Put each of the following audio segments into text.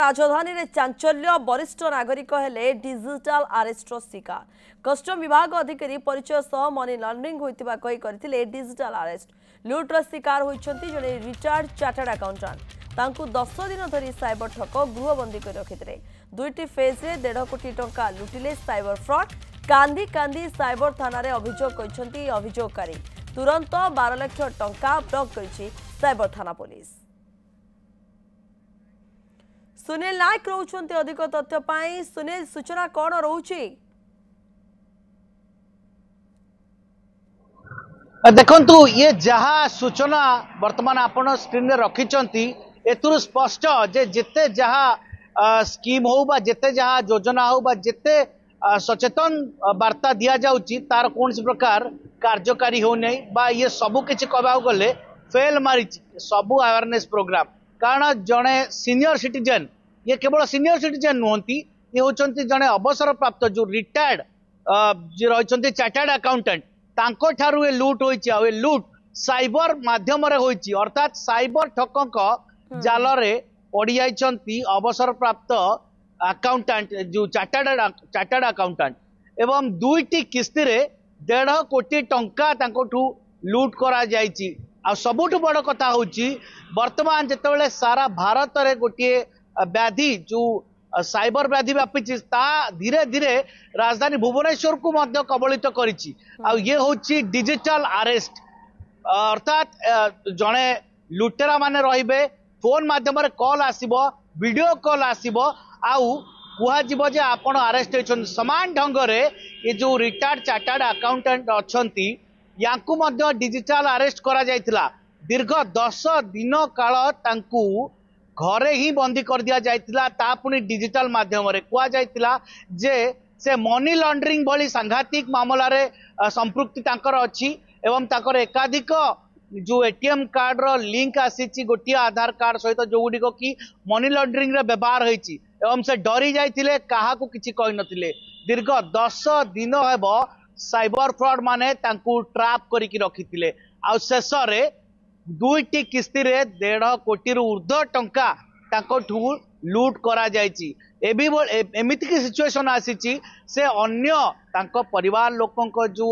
राजधानी रे चांचल्य वरिष्ठ नागरिक हेले डिजिटल अरेस्ट शिकार कस्टम विभाग अधिकारी परिचय सह मनी लॉन्ड्रिंग होइतिबा कहि करथिले डिजिटल अरेस्ट लुट्र शिकार होइछंती जने रिटायर्ड चार्टर्ड अकाउंटेंट तांकु 10 दिन धरी साइबर ठक गृहबंदी कर रखिथिले दुईटी फेज रे 1.5 कोटी टंका लुटिले साइबर फ्रॉड कांदी कांदी साइबर थाना रे अभियोग करिसंती अभियोगकारी तुरंत 12 लाख टंका ब्लॉक करिछि साइबर थाना पुलिस। सुनील नायक रोचंती अधिक तथ्य पाई सुनील सूचना कौन रोची देखंतु ये जहा सूचना वर्तमान आपण स्क्रीन रे रखिचंती एतुर स्पष्ट जे जेते जहा स्कीम हो बा जेते जहा योजना हो बा जेते सचेतन वार्ता दिया जाउची तार कोन प्रकार कार्यकारी हो नै बा ये सबु किछि कहबा गले फेल मारी सबु अवेयरनेस प्रोग्राम कारण जने सीनियर सिटीजन ये केवल सीनियर सिटीजन नुहंती ये होचंती जने अवसर प्राप्त जो रिटायर्ड जे रहिचंती चार्टर्ड अकाउंटेंट तांको ठारू ए लूट होइची आ ए लूट साइबर माध्यम रे होइची अर्थात साइबर ठकक जाल रे पड़ी जाइचंती अवसर प्राप्त अकाउंटेंट जो चार्टर्ड अकाउंटेंट एवं दुईटी किस्ती रे 1.5 कोटी टंका तांकोठू लूट करा जाइची आ सबुठु बड़ कथा होची वर्तमान जेतेबेले सारा भारत रे गोटे व्याधि जो साइबर व्याधि व्यापी ता धीरे धीरे राजधानी भुवनेश्वर को मध्य कबलित करिछि आ ये होची डिजिटल अरेस्ट अर्थात जने लुटेरा माने रहिबे फोन माध्यम रे कॉल आसीबो वीडियो कॉल आसीबो आउ कुहा जीवो जे आपण अरेस्ट होइछन समान ढंग रे ये जो रिटायर्ड चार्टर्ड अकाउंटेंट अछंती याकू मध्य डिजिटल अरेस्ट करा जायतिला दीर्घ 10 दिन काल तांकू घरे ही बंदी कर दिया जायतिला ता पुनी डिजिटल माध्यम रे कुआ जायतिला जे से मनी लॉन्ड्रिंग भली सांघातिक मामला रे संपृक्ति तांकर अछि एवं ताकर एकाधिक जो एटीएम कार्ड रो लिंक आसीची गोटिया आधार कार्ड सहित जो गुडी की मनी लॉन्ड्रिंग रे व्यवहार होईची एवं से डरी जाइतिले काहा को किछि कहि नथिले दीर्घ 10 दिन हेबो साइबर फ्रॉड माने तांकू ट्रैप करी की रखितिले आ शेष रे दुईटी किस्ती रे 1.5 कोटी रु ऊर्ध्व टंका तांकोठू लूट करा जायची एमिति की सिचुएशन आसीची से अन्य तांको परिवार लोकंको जो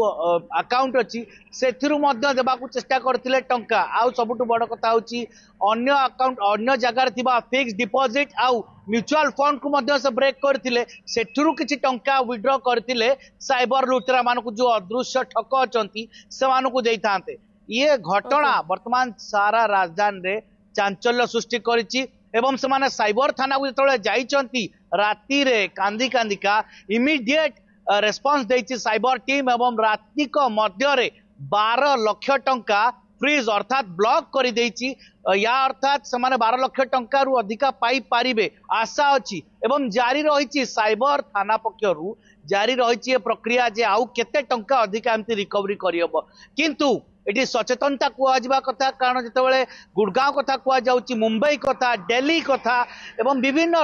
अकाउंट अछि सेथिरु मध्य देबाकू चेष्टा करथिले टंका आ सबुटु बड़ कथा होची अन्य अकाउंट अन्य जगह रे थिबा फिक्स डिपॉजिट आ म्यूचुअल फंड को मध्य से ब्रेक करथिले सेथिरु किछि टंका विथड्रॉ करथिले साइबर लुटेरा मानकू जो अदृश्य ठक अचंती से मानकू देइथांते ये घटना वर्तमान सारा राजधानी रे चांचल्य सृष्टि करिछि एवं से माने साइबर थाना को जतले जाइचंती राती रे कांदी कांदिका इमीडिएट रेस्पॉन्स देछि साइबर टीम एवं राती को मध्य रे 12 लाख टंका फ्रीज अर्थात ब्लॉक करि देछि या अर्थात से माने 12 लाख टंका रु अधिका पाई पारिबे आशा अछि एवं जारी रहिछि साइबर थाना पक्षरु जारी रहिछि प्रक्रिया जे आउ केते टंका अधिका एमति रिकवरी करियबो किंतु एटी सचेतनता कुआ कथा कारण जितेबाला गुड़गांव कथा कुआ जाउची मुंबई कथा दिल्ली कथा एवं विभिन्न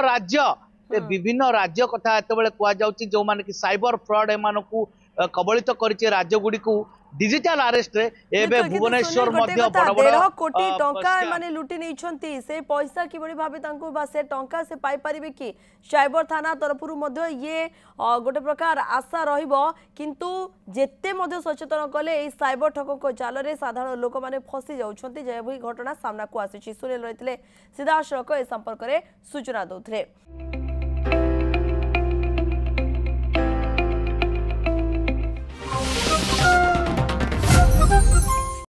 राज्य कथा एतबेले कुआ जाउची जो माने कि साइबर फ्रॉड एमानकू कबलित करिचे राज्य गुडी को डिजिटल अरेस्ट रे एबे भुवनेश्वर मध्य बड़ बड़ 1.5 कोटी टंका माने लुटी नै छंती से पैसा कि बड़ी भाबे तांको बा से टंका से पाई परिबे कि साइबर थाना तरफरु मध्य ये गोटे प्रकार आशा रहिबो किंतु जेते मध्य सचेतन कले ए साइबर ठकक जाल रे साधारण लोक माने फसी जाउ छंती जे भई घटना सामना को आसी सुनील रहितले सीधा सड़क ए संपर्क रे सूचना दउथले।